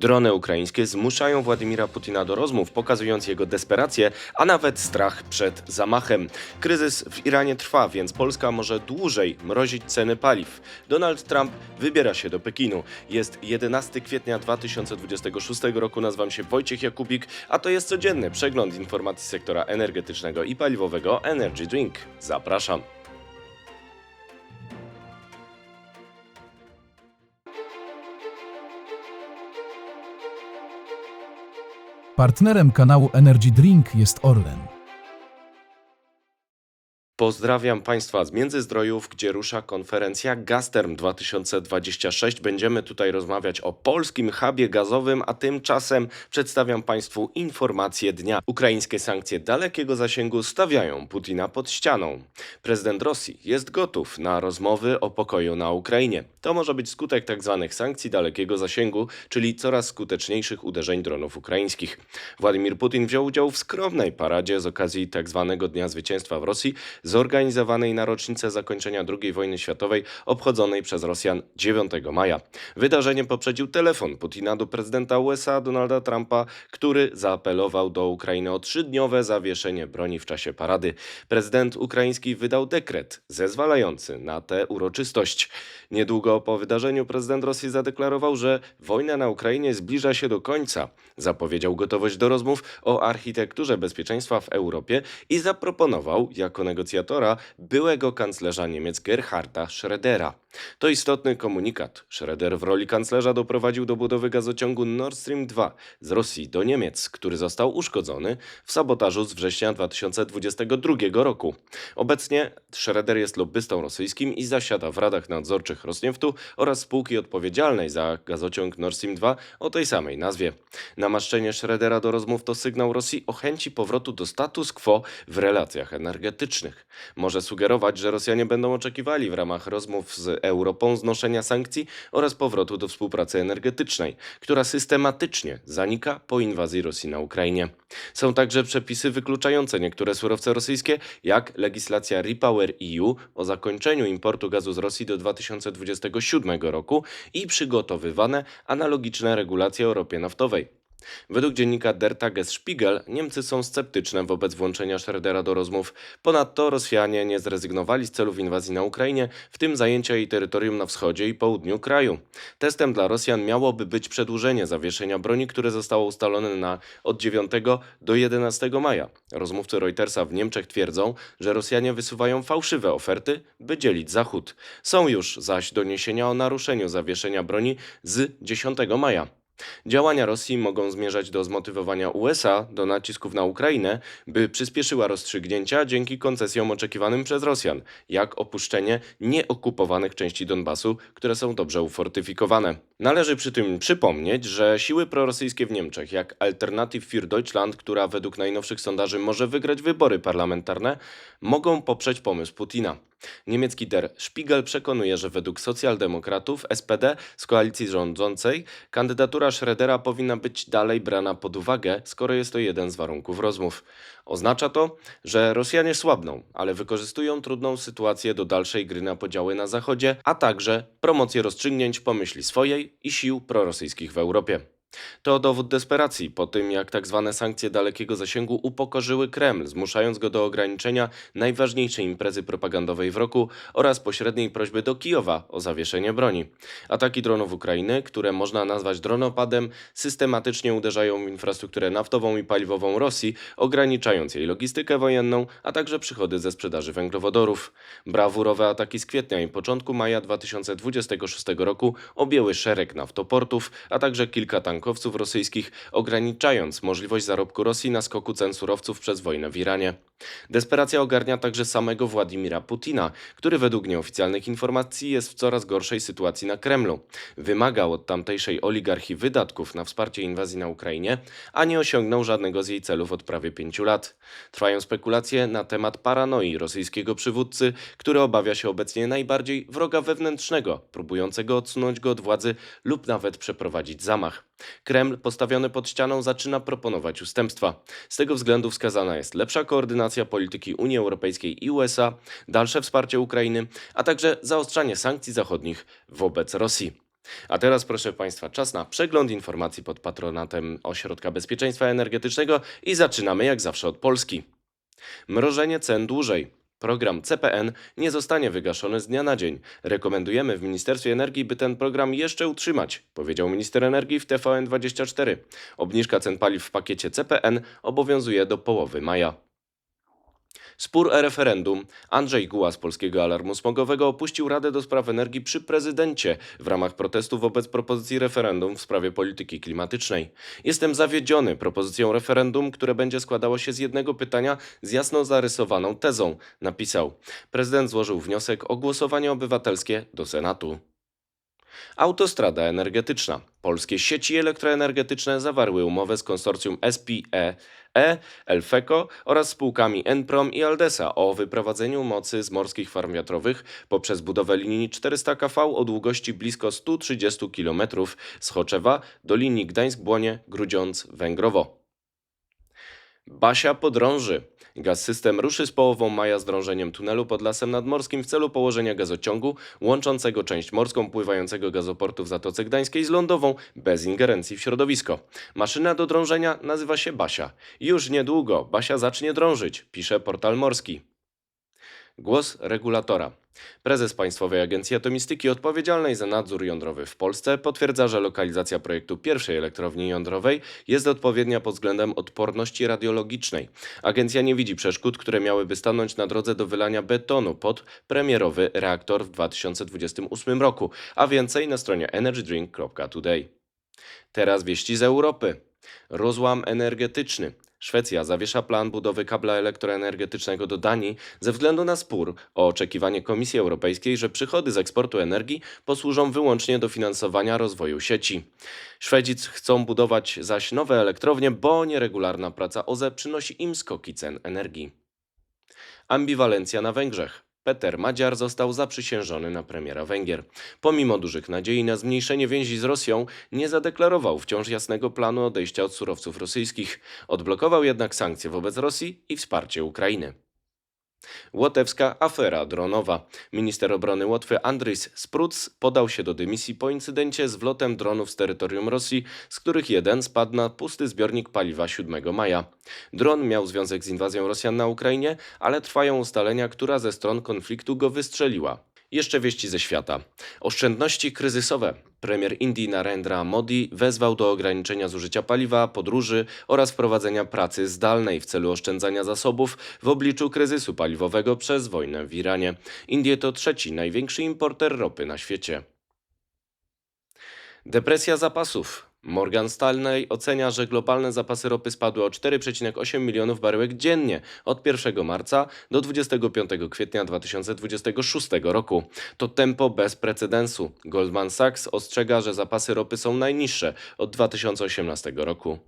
Drony ukraińskie zmuszają Władimira Putina do rozmów, pokazując jego desperację, a nawet strach przed zamachem. Kryzys w Iranie trwa, więc Polska może dłużej mrozić ceny paliw. Donald Trump wybiera się do Pekinu. Jest 11 kwietnia 2026 roku, nazywam się Wojciech Jakubik, a to jest codzienny przegląd informacji sektora energetycznego i paliwowego Energy Drink. Zapraszam. Partnerem kanału Energy Drink jest Orlen. Pozdrawiam Państwa z Międzyzdrojów, gdzie rusza konferencja Gazterm 2026. Będziemy tutaj rozmawiać o polskim hubie gazowym, a tymczasem przedstawiam Państwu informacje dnia. Ukraińskie sankcje dalekiego zasięgu stawiają Putina pod ścianą. Prezydent Rosji jest gotów na rozmowy o pokoju na Ukrainie. To może być skutek tzw. sankcji dalekiego zasięgu, czyli coraz skuteczniejszych uderzeń dronów ukraińskich. Władimir Putin wziął udział w skromnej paradzie z okazji tzw. Dnia Zwycięstwa w Rosji, zorganizowanej na rocznicę zakończenia II wojny światowej, obchodzonej przez Rosjan 9 maja. Wydarzenie poprzedził telefon Putina do prezydenta USA Donalda Trumpa, który zaapelował do Ukrainy o 3-dniowe zawieszenie broni w czasie parady. Prezydent ukraiński wydał dekret zezwalający na tę uroczystość. Niedługo po wydarzeniu prezydent Rosji zadeklarował, że wojna na Ukrainie zbliża się do końca. Zapowiedział gotowość do rozmów o architekturze bezpieczeństwa w Europie i zaproponował jako negocjatora byłego kanclerza Niemiec Gerharda Schrödera. To istotny komunikat. Schröder w roli kanclerza doprowadził do budowy gazociągu Nord Stream 2 z Rosji do Niemiec, który został uszkodzony w sabotażu z września 2022 roku. Obecnie Schröder jest lobbystą rosyjskim i zasiada w radach nadzorczych Rosnieftu oraz spółki odpowiedzialnej za gazociąg Nord Stream 2 o tej samej nazwie. Namaszczenie Schrödera do rozmów to sygnał Rosji o chęci powrotu do status quo w relacjach energetycznych. Może sugerować, że Rosjanie będą oczekiwali w ramach rozmów z Europą znoszenia sankcji oraz powrotu do współpracy energetycznej, która systematycznie zanika po inwazji Rosji na Ukrainie. Są także przepisy wykluczające niektóre surowce rosyjskie, jak legislacja REPower EU o zakończeniu importu gazu z Rosji do 2027 roku i przygotowywane analogiczne regulacje o ropie naftowej. Według dziennika Der Tagesspiegel Niemcy są sceptyczne wobec włączenia Schrödera do rozmów. Ponadto Rosjanie nie zrezygnowali z celów inwazji na Ukrainie, w tym zajęcia jej terytorium na wschodzie i południu kraju. Testem dla Rosjan miałoby być przedłużenie zawieszenia broni, które zostało ustalone od 9 do 11 maja. Rozmówcy Reutersa w Niemczech twierdzą, że Rosjanie wysuwają fałszywe oferty, by dzielić Zachód. Są już zaś doniesienia o naruszeniu zawieszenia broni z 10 maja. Działania Rosji mogą zmierzać do zmotywowania USA do nacisków na Ukrainę, by przyspieszyła rozstrzygnięcia dzięki koncesjom oczekiwanym przez Rosjan, jak opuszczenie nieokupowanych części Donbasu, które są dobrze ufortyfikowane. Należy przy tym przypomnieć, że siły prorosyjskie w Niemczech, jak Alternative für Deutschland, która według najnowszych sondaży może wygrać wybory parlamentarne, mogą poprzeć pomysł Putina. Niemiecki Der Spiegel przekonuje, że według socjaldemokratów SPD z koalicji rządzącej kandydatura Schrödera powinna być dalej brana pod uwagę, skoro jest to jeden z warunków rozmów. Oznacza to, że Rosjanie słabną, ale wykorzystują trudną sytuację do dalszej gry na podziały na Zachodzie, a także promocję rozstrzygnięć po myśli swojej i sił prorosyjskich w Europie. To dowód desperacji po tym, jak tzw. sankcje dalekiego zasięgu upokorzyły Kreml, zmuszając go do ograniczenia najważniejszej imprezy propagandowej w roku oraz pośredniej prośby do Kijowa o zawieszenie broni. Ataki dronów Ukrainy, które można nazwać dronopadem, systematycznie uderzają w infrastrukturę naftową i paliwową Rosji, ograniczając jej logistykę wojenną, a także przychody ze sprzedaży węglowodorów. Brawurowe ataki z kwietnia i początku maja 2026 roku objęły szereg naftoportów, a także kilka tankowców rosyjskich, ograniczając możliwość zarobku Rosji na skoku cen surowców przez wojnę w Iranie. Desperacja ogarnia także samego Władimira Putina, który według nieoficjalnych informacji jest w coraz gorszej sytuacji na Kremlu. Wymagał od tamtejszej oligarchii wydatków na wsparcie inwazji na Ukrainie, a nie osiągnął żadnego z jej celów od prawie 5 lat. Trwają spekulacje na temat paranoi rosyjskiego przywódcy, który obawia się obecnie najbardziej wroga wewnętrznego, próbującego odsunąć go od władzy lub nawet przeprowadzić zamach. Kreml postawiony pod ścianą zaczyna proponować ustępstwa. Z tego względu wskazana jest lepsza koordynacja polityki Unii Europejskiej i USA, dalsze wsparcie Ukrainy, a także zaostrzanie sankcji zachodnich wobec Rosji. A teraz, proszę Państwa, czas na przegląd informacji pod patronatem Ośrodka Bezpieczeństwa Energetycznego i zaczynamy jak zawsze od Polski. Mrożenie cen dłużej. Program CPN nie zostanie wygaszony z dnia na dzień. Rekomendujemy w Ministerstwie Energii, by ten program jeszcze utrzymać, powiedział minister energii w TVN24. Obniżka cen paliw w pakiecie CPN obowiązuje do połowy maja. Spór o referendum. Andrzej Guła z Polskiego Alarmu Smogowego opuścił Radę do Spraw Energii przy prezydencie w ramach protestu wobec propozycji referendum w sprawie polityki klimatycznej. Jestem zawiedziony propozycją referendum, które będzie składało się z jednego pytania z jasno zarysowaną tezą, napisał. Prezydent złożył wniosek o głosowanie obywatelskie do Senatu. Autostrada energetyczna. Polskie sieci elektroenergetyczne zawarły umowę z konsorcjum SPE, Elfeco oraz spółkami Enprom i Aldesa o wyprowadzeniu mocy z morskich farm wiatrowych poprzez budowę linii 400 kV o długości blisko 130 km z Choczewa do linii Gdańsk-Błonie-Grudziądz-Węgrowo. Basia podrąży. Gaz-System ruszy z połową maja z drążeniem tunelu pod Lasem Nadmorskim w celu położenia gazociągu łączącego część morską pływającego gazoportu w Zatoce Gdańskiej z lądową bez ingerencji w środowisko. Maszyna do drążenia nazywa się Basia. Już niedługo Basia zacznie drążyć, pisze portal morski. Głos regulatora. Prezes Państwowej Agencji Atomistyki odpowiedzialnej za nadzór jądrowy w Polsce potwierdza, że lokalizacja projektu pierwszej elektrowni jądrowej jest odpowiednia pod względem odporności radiologicznej. Agencja nie widzi przeszkód, które miałyby stanąć na drodze do wylania betonu pod premierowy reaktor w 2028 roku, a więcej na stronie energydrink.today. Teraz wieści z Europy. Rozłam energetyczny. Szwecja zawiesza plan budowy kabla elektroenergetycznego do Danii ze względu na spór o oczekiwanie Komisji Europejskiej, że przychody z eksportu energii posłużą wyłącznie do finansowania rozwoju sieci. Szwedzi chcą budować zaś nowe elektrownie, bo nieregularna praca OZE przynosi im skoki cen energii. Ambiwalencja na Węgrzech. Peter Madziar został zaprzysiężony na premiera Węgier. Pomimo dużych nadziei na zmniejszenie więzi z Rosją, nie zadeklarował wciąż jasnego planu odejścia od surowców rosyjskich. Odblokował jednak sankcje wobec Rosji i wsparcie Ukrainy. Łotewska afera dronowa. Minister obrony Łotwy Andris Spruc podał się do dymisji po incydencie z wlotem dronów z terytorium Rosji, z których jeden spadł na pusty zbiornik paliwa 7 maja. Dron miał związek z inwazją Rosjan na Ukrainie, ale trwają ustalenia, która ze stron konfliktu go wystrzeliła. Jeszcze wieści ze świata. Oszczędności kryzysowe. Premier Indii Narendra Modi wezwał do ograniczenia zużycia paliwa, podróży oraz wprowadzenia pracy zdalnej w celu oszczędzania zasobów w obliczu kryzysu paliwowego przez wojnę w Iranie. Indie to trzeci największy importer ropy na świecie. Depresja zapasów. Morgan Stanley ocenia, że globalne zapasy ropy spadły o 4,8 milionów baryłek dziennie od 1 marca do 25 kwietnia 2026 roku. To tempo bez precedensu. Goldman Sachs ostrzega, że zapasy ropy są najniższe od 2018 roku.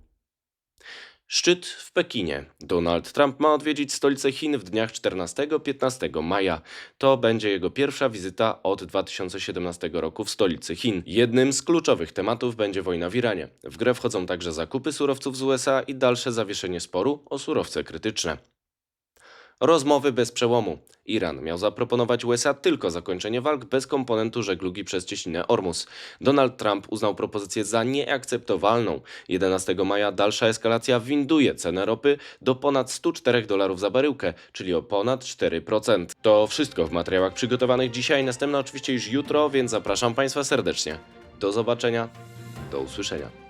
Szczyt w Pekinie. Donald Trump ma odwiedzić stolicę Chin w dniach 14-15 maja. To będzie jego pierwsza wizyta od 2017 roku w stolicy Chin. Jednym z kluczowych tematów będzie wojna w Iranie. W grę wchodzą także zakupy surowców z USA i dalsze zawieszenie sporu o surowce krytyczne. Rozmowy bez przełomu. Iran miał zaproponować USA tylko zakończenie walk bez komponentu żeglugi przez cieśninę Ormus. Donald Trump uznał propozycję za nieakceptowalną. 11 maja dalsza eskalacja winduje cenę ropy do ponad $104 za baryłkę, czyli o ponad 4%. To wszystko w materiałach przygotowanych dzisiaj, następne oczywiście już jutro, więc zapraszam Państwa serdecznie. Do zobaczenia, do usłyszenia.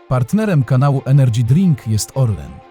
Partnerem kanału Energy Drink jest Orlen.